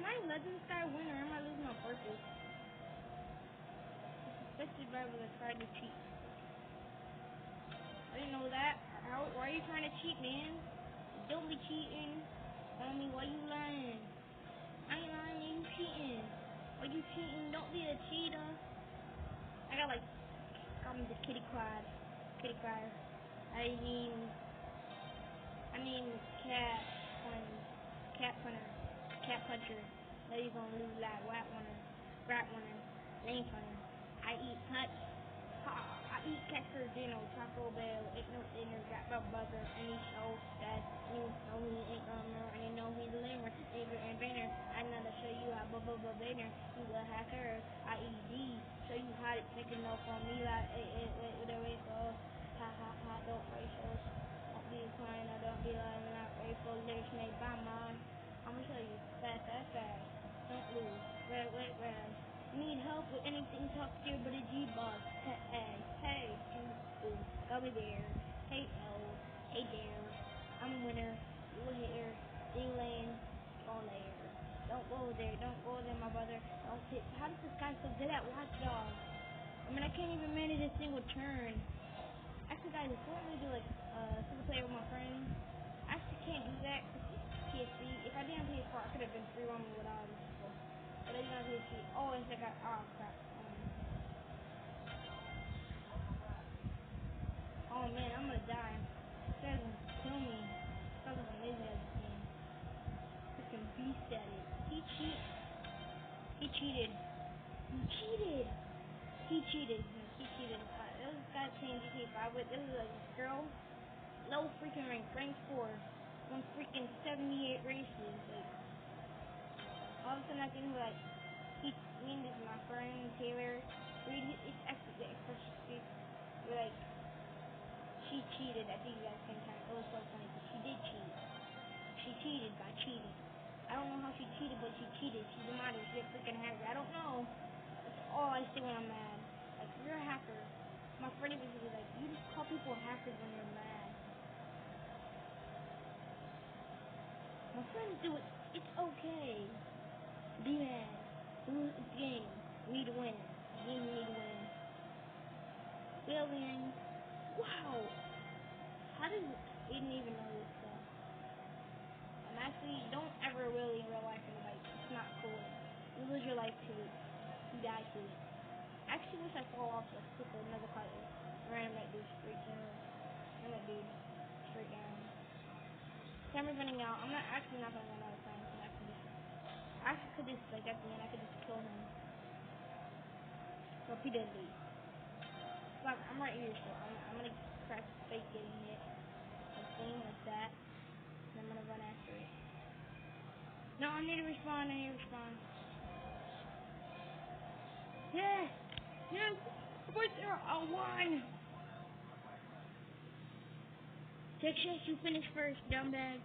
Am I letting this guy win or am I losing on purpose? Especially if I was trying to cheat. I didn't know that. Why are you trying to cheat, man? Don't be cheating. Homie, why you lying? I ain't lying, you cheating. Why you cheating? Don't be a cheater. I got like, call me the kitty quad. Kitty quad. I mean cat punter. Cat puncher. Now you gonna lose that rat winner, lane punter. I eat nuts. I eat catcher, Taco Bell, ain't no dinner, got my brother, and he show that you know he ain't gonna remember, and you know he's a lamer, David and Banner. I know to show you how Banner, you a hacker, I eat D, show you how to take a note from me, like, wait, don't play shows, don't be crying, I don't be lying, not ready for lyrics made by mine. I'm gonna show you, fast, don't lose, red. Need help with anything, talk to your buddy G-Boss. Hey, go me there. Hey, hey there. I'm a winner. You a hitter. D-lane, all there. Don't go there, my brother. Don't hit. How does this guy so good at watch dog? I mean, I can't even manage a single turn. Actually, guys, if you want me to do like single player with my friends, I actually can't do that because it's PSP. If I didn't have PS4, I could have been free roaming with all these people. But I didn't have PSP. Oh, and I got, oh crap. Oh man, I'm gonna die. This guy's gonna kill me. This guy's amazing at this game. Freaking beast at it. He cheated. He cheated. This guy playing GTA 5 with, this is like a girl. Low freaking rank 4. Won freaking 78 races. Like, all of a sudden I think like, me and this my friend Taylor, it's actually the first we're like, she cheated at the exact same time. It was so funny because she did cheat. She cheated by cheating. I don't know how she cheated, but she cheated. She's a modder. She's a freaking hacker. I don't know. That's all I say when I'm mad. Like, you're a hacker. My friend is like, you just call people hackers when you're mad. My friends do it. It's okay. Be mad. Lose the game. We need to win. We need to win. Billion. Wow. How does Aiden even know this stuff? And actually, don't ever really real life in a bike. It's not cool. You lose your life to it. You die to it. I actually wish I fall off like quicker another car. Random that dude straight down. Random dude straight down. Camera's running out. I'm not actually not gonna run out of time. So I could just like at the end I could just kill him. Repeatedly. So I'm right here, so I'm gonna press fake getting hit. Like that. And I'm gonna run after it. No, I need to respawn. Yes! Where's there? I won! Texas, you finish first, dumbbag.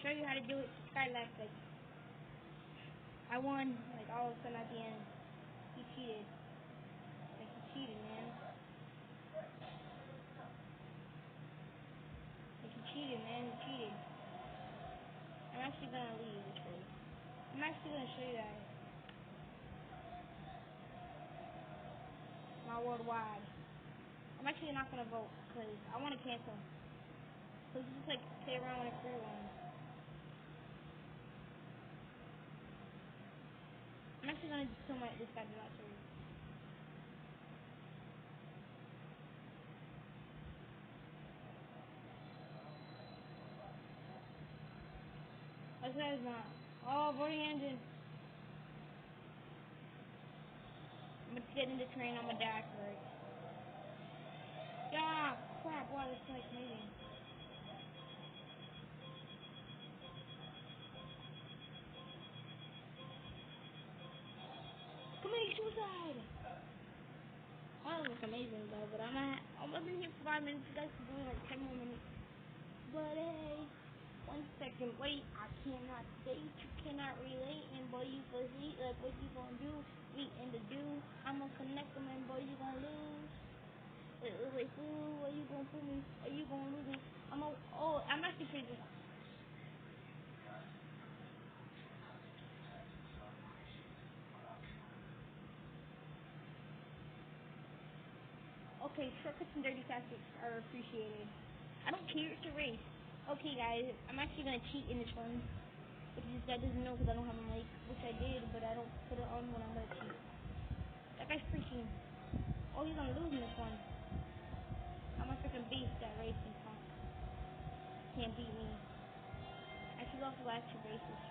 Show you how to do it. Skylast, like. I won, like, all of a sudden at the end. He cheated. Like, he cheated, man. He cheated. I'm actually gonna leave this way. I'm actually gonna show you that. My worldwide. I'm actually not gonna vote because I want to cancel. So just like play around with a free one. I'm actually gonna tell this guy to not serve. This guy's not. Oh, boarding engine. I'm gonna get in the train. I'm gonna die for it. Yeah, crap. Wow, this is like amazing. Commit suicide. Oh, that looks amazing though. But I've been here for 5 minutes. You guys can do like 10 more minutes. But hey, 1 second. Wait, I cannot date. You cannot relate. And boy, you for sleep. Like what you gonna do? Meet in the do. I'm gonna connect them and boy, you gonna lose. Wait, fool, are you gonna put me? Are you gonna lose me? I'm actually freezing. Okay, shortcuts and dirty tactics are appreciated. I don't care, it's a race. Okay, guys, I'm actually gonna cheat in this one. But this guy doesn't know because I don't have a mic, which I did, but I don't put it on when I'm gonna cheat. That guy's freaking. Oh, he's gonna lose in this one. I'm a freaking beast at racing, punk. Can't beat me. I actually lost the last 2 races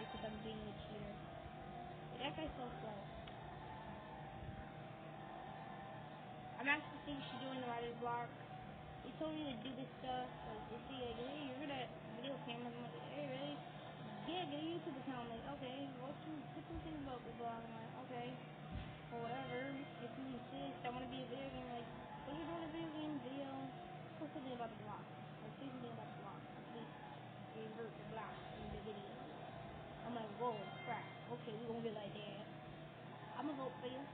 because I'm being a cheater. But that guy's so slow. I'm actually thinking she's doing the writer's block. They told me to do this stuff. Like, they say, like, hey, you're good at video cameras. I'm like, hey, really? Yeah, get a YouTube account. I'm like, okay, put some things about the blog. I'm like, okay, or whatever. If you insist, I want to be a video game. Like, what are you doing a video game video? Post something about the blog. Like, say something about the blog. At least revert the blog in the video. I'm like, whoa, crap. Okay, we gonna get like that. I'm gonna vote for you.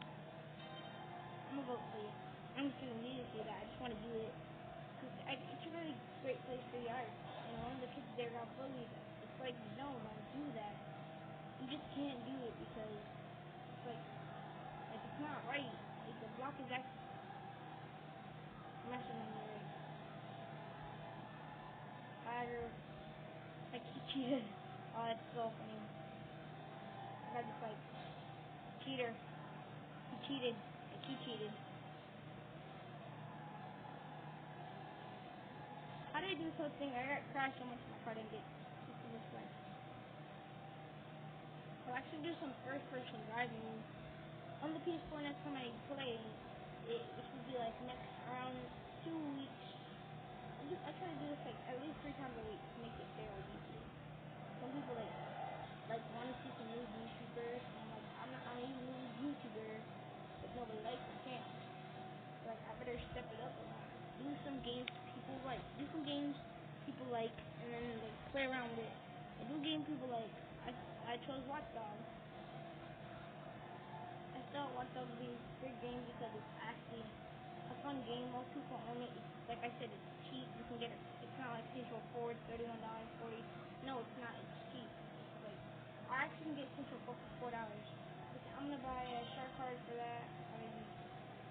I'm just gonna need to see that. I just want to do it. It's a really great place for the art. And one of the kids there got bullied. It's like, no, don't do that. You just can't do it because it's like it's not right. Like, the block is actually messing with me. Like, he cheated. Oh, that's so funny. I got this, like, cheater. He cheated. Like, he cheated. How did I do this whole thing? I got crashed so much my car didn't get this way. I'll actually do some first-person driving. On the PS4 next time I play, it should be like next around 2 weeks. I try to do this like at least 3 times a week to make it fair on YouTube. Some people like want to see some new YouTubers, and I'm like, I'm a new YouTuber, but nobody likes the channel. Like, I better step it up and do some games people like, and then like play around with. I do game people like. I chose Watch Dogs. I thought Watch Dogs would be a good game because it's actually a fun game. Most people own it. It's, like I said, it's cheap. You can get it. It's not like Central 4, it's $31.40. No, it's not. It's cheap. It's like, I actually can get Central 4 for $4. I'm gonna buy a shark card for that. I mean,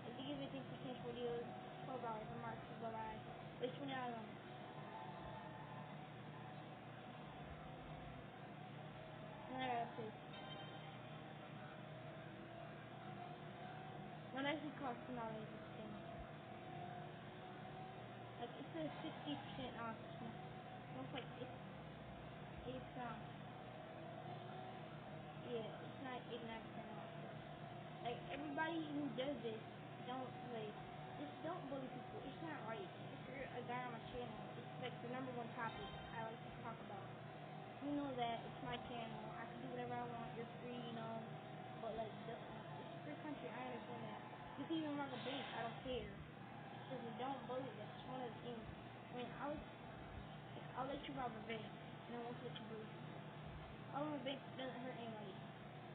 if you give me 50% for deals, $12. I'm not gonna buy. But it's $20 on it. And I got this. What actually costs $10 this thing. Like, it's a 60% off. Looks like it's yeah, it's not 89% off. Like, everybody who does this, just don't bully people. It's not right. If you're a guy on my channel, it's like the #1 topic I like to talk about. You know that it's my channel. I can do whatever I want. You're free, you know. But like, it's a free country. I understand that. You can even rob a bank. I don't care. Because you don't bully. That's one of the things. I mean, I'll let you rob a bank, and I won't let you bully people. Robbing a bank doesn't hurt anybody.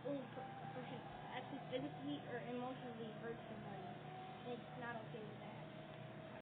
Bullying a person actually physically or emotionally hurts somebody. And it's not okay with that.